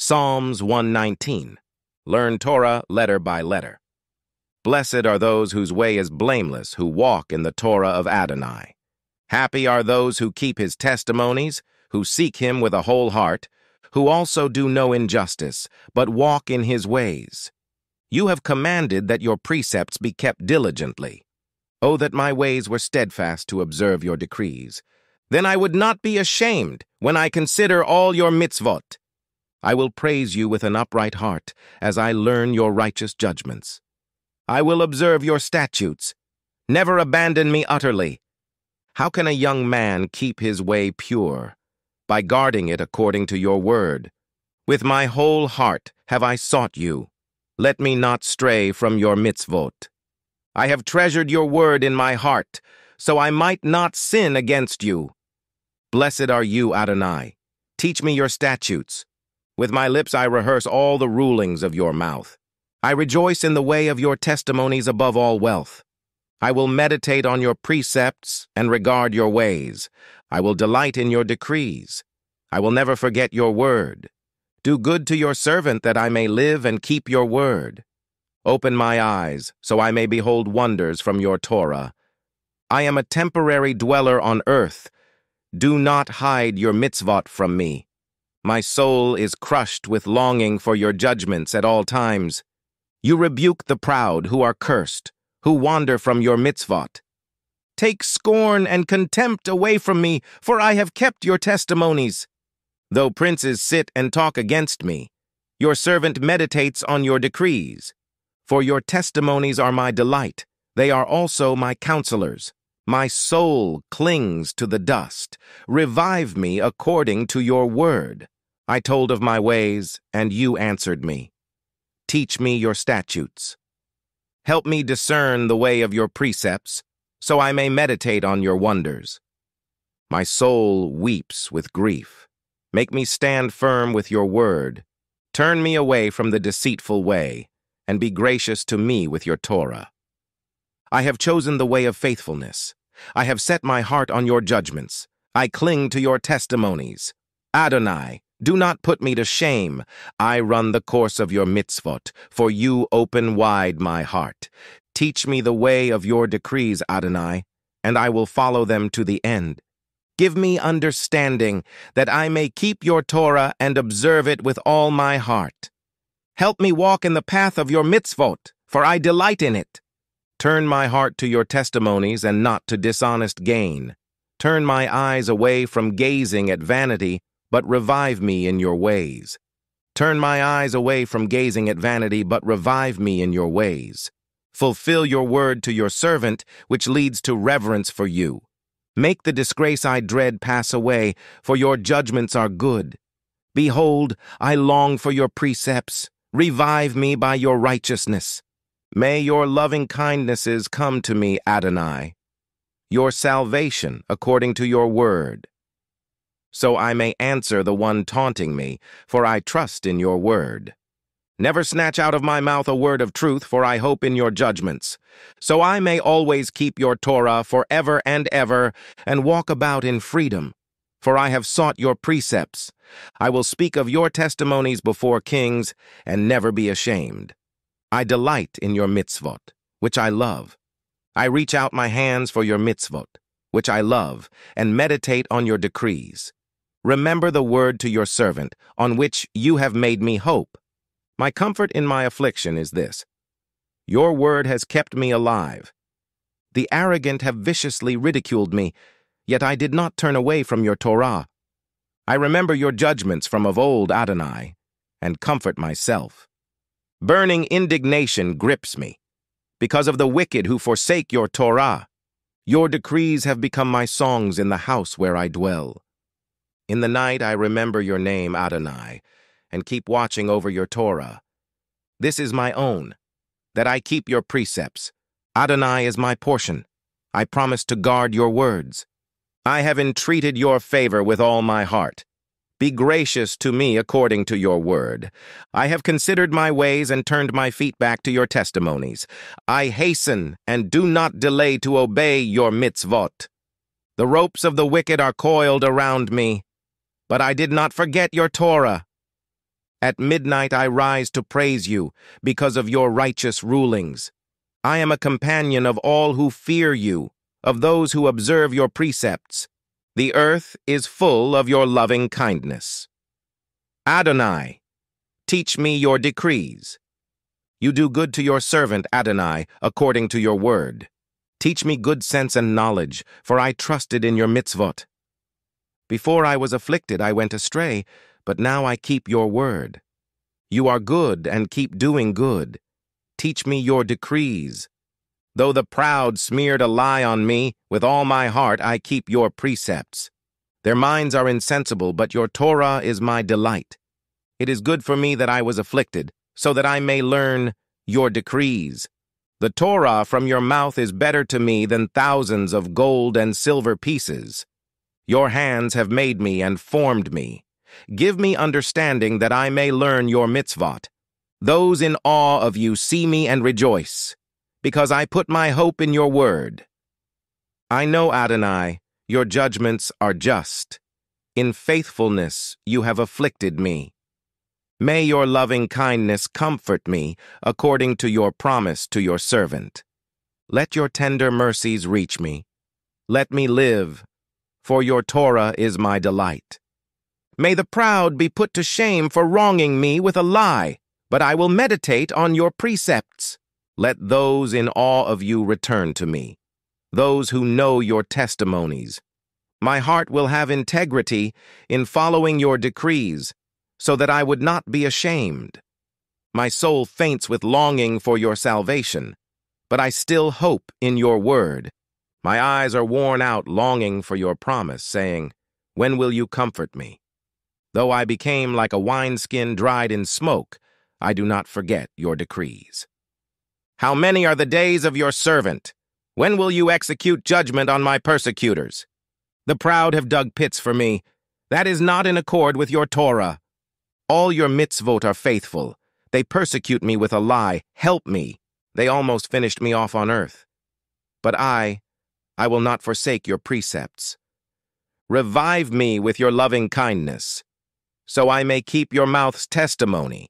Psalms 119. Learn Torah letter by letter. Blessed are those whose way is blameless, who walk in the Torah of Adonai. Happy are those who keep his testimonies, who seek him with a whole heart, who also do no injustice, but walk in his ways. You have commanded that your precepts be kept diligently. Oh, that my ways were steadfast to observe your decrees. Then I would not be ashamed when I consider all your mitzvot. I will praise you with an upright heart as I learn your righteous judgments. I will observe your statutes. Never abandon me utterly. How can a young man keep his way pure? By guarding it according to your word. With my whole heart have I sought you. Let me not stray from your mitzvot. I have treasured your word in my heart, so I might not sin against you. Blessed are you, Adonai. Teach me your statutes. With my lips I rehearse all the rulings of your mouth. I rejoice in the way of your testimonies above all wealth. I will meditate on your precepts and regard your ways. I will delight in your decrees. I will never forget your word. Do good to your servant that I may live and keep your word. Open my eyes so I may behold wonders from your Torah. I am a temporary dweller on earth. Do not hide your mitzvot from me. My soul is crushed with longing for your judgments at all times. You rebuke the proud who are cursed, who wander from your mitzvot. Take scorn and contempt away from me, for I have kept your testimonies. Though princes sit and talk against me, your servant meditates on your decrees. For your testimonies are my delight. They are also my counselors. My soul clings to the dust. Revive me according to your word. I told of my ways, and you answered me. Teach me your statutes. Help me discern the way of your precepts, so I may meditate on your wonders. My soul weeps with grief. Make me stand firm with your word. Turn me away from the deceitful way, and be gracious to me with your Torah. I have chosen the way of faithfulness. I have set my heart on your judgments. I cling to your testimonies. Adonai, do not put me to shame. I run the course of your mitzvot, for you open wide my heart. Teach me the way of your decrees, Adonai, and I will follow them to the end. Give me understanding, that I may keep your Torah and observe it with all my heart. Help me walk in the path of your mitzvot, for I delight in it. Turn my heart to your testimonies and not to dishonest gain. Turn my eyes away from gazing at vanity, but revive me in your ways. Turn my eyes away from gazing at vanity, but revive me in your ways. Fulfill your word to your servant, which leads to reverence for you. Make the disgrace I dread pass away, for your judgments are good. Behold, I long for your precepts. Revive me by your righteousness. May your loving kindnesses come to me, Adonai. Your salvation according to your word. So I may answer the one taunting me, for I trust in your word. Never snatch out of my mouth a word of truth, for I hope in your judgments. So I may always keep your Torah forever and ever, and walk about in freedom. For I have sought your precepts. I will speak of your testimonies before kings, and never be ashamed. I delight in your mitzvot, which I love. I reach out my hands for your mitzvot, which I love, and meditate on your decrees. Remember the word to your servant, on which you have made me hope. My comfort in my affliction is this: your word has kept me alive. The arrogant have viciously ridiculed me, yet I did not turn away from your Torah. I remember your judgments from of old, Adonai, and comfort myself. Burning indignation grips me, because of the wicked who forsake your Torah. Your decrees have become my songs in the house where I dwell. In the night I remember your name, Adonai, and keep watching over your Torah. This is my own, that I keep your precepts. Adonai is my portion. I promise to guard your words. I have entreated your favor with all my heart. Be gracious to me according to your word. I have considered my ways and turned my feet back to your testimonies. I hasten and do not delay to obey your mitzvot. The ropes of the wicked are coiled around me, but I did not forget your Torah. At midnight I rise to praise you because of your righteous rulings. I am a companion of all who fear you, of those who observe your precepts. The earth is full of your loving kindness. Adonai, teach me your decrees. You do good to your servant Adonai according to your word. Teach me good sense and knowledge, for I trusted in your mitzvot. Before I was afflicted I went astray, but now I keep your word. You are good and keep doing good. Teach me your decrees. Though the proud smeared a lie on me, with all my heart I keep your precepts. Their minds are insensible, but your Torah is my delight. It is good for me that I was afflicted, so that I may learn your decrees. The Torah from your mouth is better to me than thousands of gold and silver pieces. Your hands have made me and formed me. Give me understanding that I may learn your mitzvot. Those in awe of you see me and rejoice, because I put my hope in your word. I know, Adonai, your judgments are just. In faithfulness you have afflicted me. May your loving kindness comfort me according to your promise to your servant. Let your tender mercies reach me. Let me live, for your Torah is my delight. May the proud be put to shame for wronging me with a lie, but I will meditate on your precepts. Let those in awe of you return to me, those who know your testimonies. My heart will have integrity in following your decrees, so that I would not be ashamed. My soul faints with longing for your salvation, but I still hope in your word. My eyes are worn out longing for your promise, saying, when will you comfort me? Though I became like a wineskin dried in smoke, I do not forget your decrees. How many are the days of your servant? When will you execute judgment on my persecutors? The proud have dug pits for me. That is not in accord with your Torah. All your mitzvot are faithful. They persecute me with a lie. Help me. They almost finished me off on earth. But I will not forsake your precepts. Revive me with your loving kindness, so I may keep your mouth's testimony.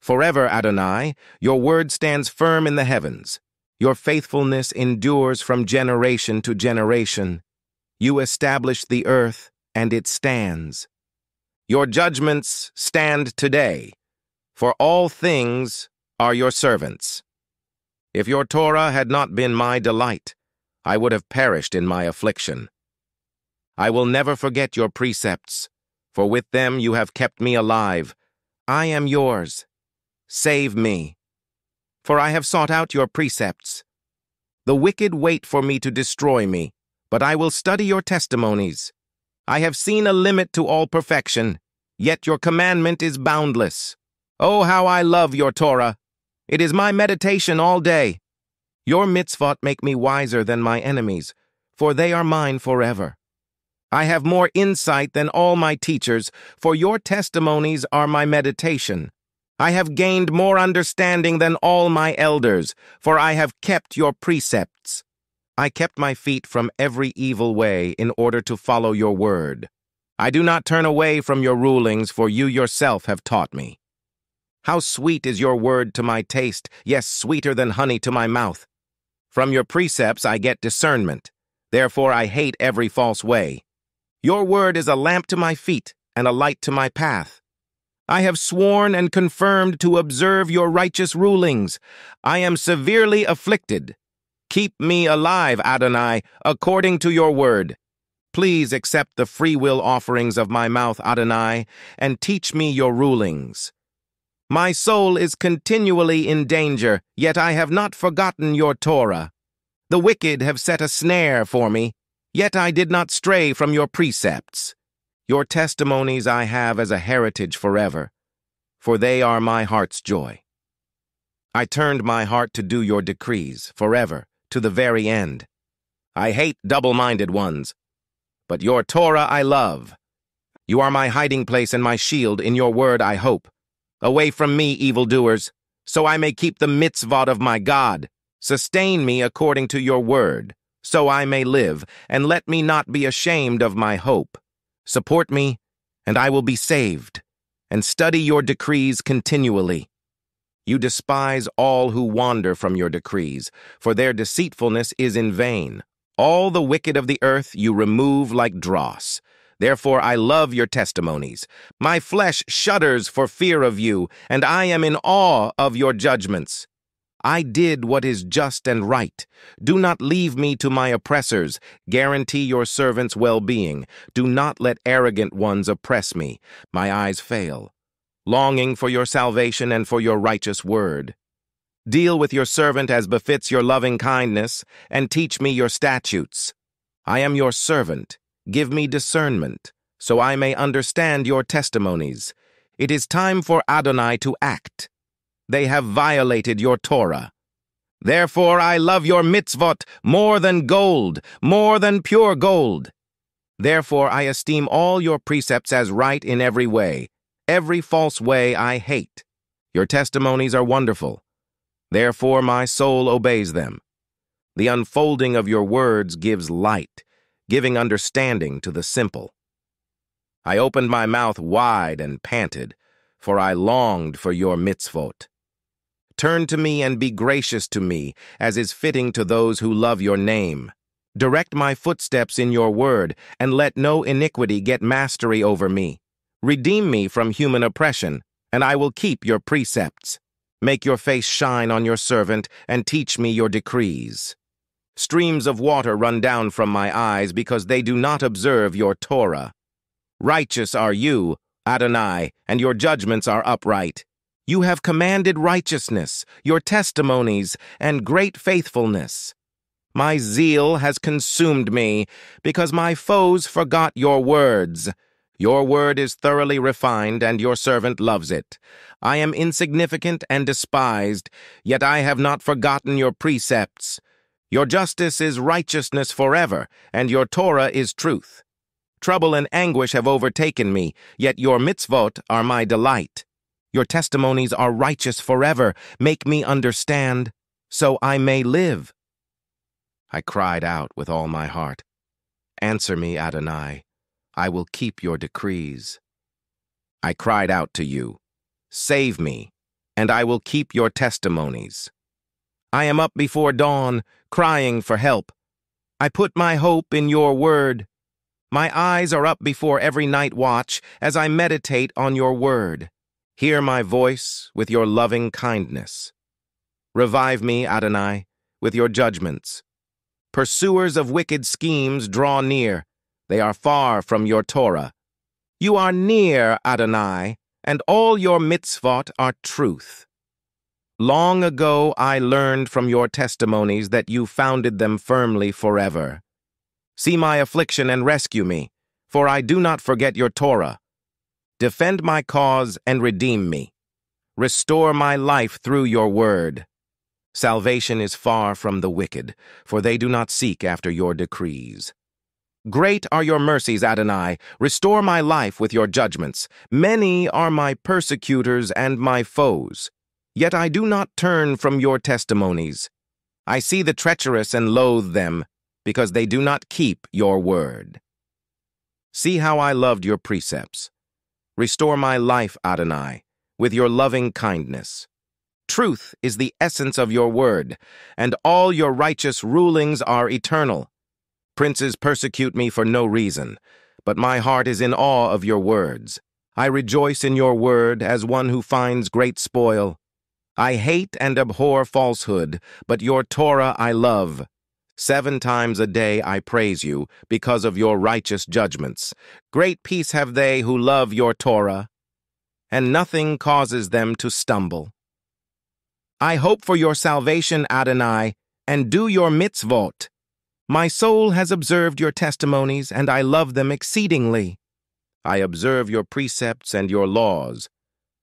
Forever, Adonai, your word stands firm in the heavens. Your faithfulness endures from generation to generation. You established the earth, and it stands. Your judgments stand today, for all things are your servants. If your Torah had not been my delight, I would have perished in my affliction. I will never forget your precepts, for with them you have kept me alive. I am yours. Save me, for I have sought out your precepts. The wicked wait for me to destroy me, but I will study your testimonies. I have seen a limit to all perfection, yet your commandment is boundless. Oh, how I love your Torah! It is my meditation all day. Your mitzvot make me wiser than my enemies, for they are mine forever. I have more insight than all my teachers, for your testimonies are my meditation. I have gained more understanding than all my elders, for I have kept your precepts. I kept my feet from every evil way in order to follow your word. I do not turn away from your rulings, for you yourself have taught me. How sweet is your word to my taste, yes, sweeter than honey to my mouth. From your precepts I get discernment. Therefore I hate every false way. Your word is a lamp to my feet and a light to my path. I have sworn and confirmed to observe your righteous rulings. I am severely afflicted. Keep me alive, Adonai, according to your word. Please accept the freewill offerings of my mouth, Adonai, and teach me your rulings. My soul is continually in danger, yet I have not forgotten your Torah. The wicked have set a snare for me, yet I did not stray from your precepts. Your testimonies I have as a heritage forever, for they are my heart's joy. I turned my heart to do your decrees forever, to the very end. I hate double-minded ones, but your Torah I love. You are my hiding place and my shield. In your word I hope. Away from me, evildoers, so I may keep the mitzvot of my God. Sustain me according to your word, so I may live, and let me not be ashamed of my hope. Support me, and I will be saved. and study your decrees continually. You despise all who wander from your decrees, for their deceitfulness is in vain. All the wicked of the earth you remove like dross. Therefore I love your testimonies. My flesh shudders for fear of you, and I am in awe of your judgments. I did what is just and right. Do not leave me to my oppressors. Guarantee your servant's well-being. Do not let arrogant ones oppress me. My eyes fail, longing for your salvation and for your righteous word. Deal with your servant as befits your loving kindness, and teach me your statutes. I am your servant. Give me discernment, so I may understand your testimonies. It is time for Adonai to act. They have violated your Torah. Therefore I love your mitzvot more than gold, more than pure gold. Therefore I esteem all your precepts as right in every way. Every false way I hate. Your testimonies are wonderful. Therefore my soul obeys them. The unfolding of your words gives light, giving understanding to the simple. I opened my mouth wide and panted, for I longed for your mitzvot. Turn to me and be gracious to me, as is fitting to those who love your name. Direct my footsteps in your word, and let no iniquity get mastery over me. Redeem me from human oppression, and I will keep your precepts. Make your face shine on your servant, and teach me your decrees. Streams of water run down from my eyes because they do not observe your Torah. Righteous are you, Adonai, and your judgments are upright. You have commanded righteousness, your testimonies, and great faithfulness. My zeal has consumed me, because my foes forgot your words. Your word is thoroughly refined, and your servant loves it. I am insignificant and despised, yet I have not forgotten your precepts. Your justice is righteousness forever, and your Torah is truth. Trouble and anguish have overtaken me, yet your mitzvot are my delight. Your testimonies are righteous forever. Make me understand, so I may live. I cried out with all my heart. Answer me, Adonai. I will keep your decrees. I cried out to you. Save me, and I will keep your testimonies. I am up before dawn, crying for help. I put my hope in your word. My eyes are up before every night watch as I meditate on your word. Hear my voice with your loving kindness. Revive me, Adonai, with your judgments. Pursuers of wicked schemes draw near. They are far from your Torah. You are near, Adonai, and all your mitzvot are truth. Long ago I learned from your testimonies that you founded them firmly forever. See my affliction and rescue me, for I do not forget your Torah. Defend my cause and redeem me. Restore my life through your word. Salvation is far from the wicked, for they do not seek after your decrees. Great are your mercies, Adonai. Restore my life with your judgments. Many are my persecutors and my foes. Yet I do not turn from your testimonies. I see the treacherous and loathe them, because they do not keep your word. See how I loved your precepts. Restore my life, Adonai, with your loving kindness. Truth is the essence of your word, and all your righteous rulings are eternal. Princes persecute me for no reason, but my heart is in awe of your words. I rejoice in your word as one who finds great spoil. I hate and abhor falsehood, but your Torah I love. 7 times a day I praise you because of your righteous judgments. Great peace have they who love your Torah, and nothing causes them to stumble. I hope for your salvation, Adonai, and do your mitzvot. My soul has observed your testimonies, and I love them exceedingly. I observe your precepts and your laws,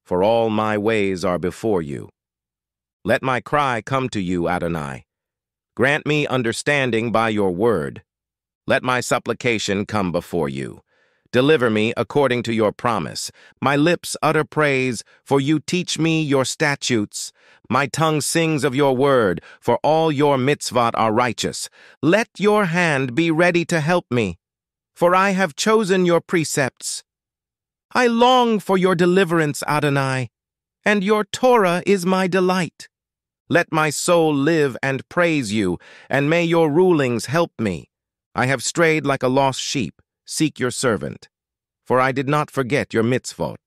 for all my ways are before you. Let my cry come to you, Adonai. Grant me understanding by your word. Let my supplication come before you. Deliver me according to your promise. My lips utter praise, for you teach me your statutes. My tongue sings of your word, for all your mitzvot are righteous. Let your hand be ready to help me, for I have chosen your precepts. I long for your deliverance, Adonai, and your Torah is my delight. Let my soul live and praise you, and may your rulings help me. I have strayed like a lost sheep. Seek your servant. For I did not forget your mitzvot.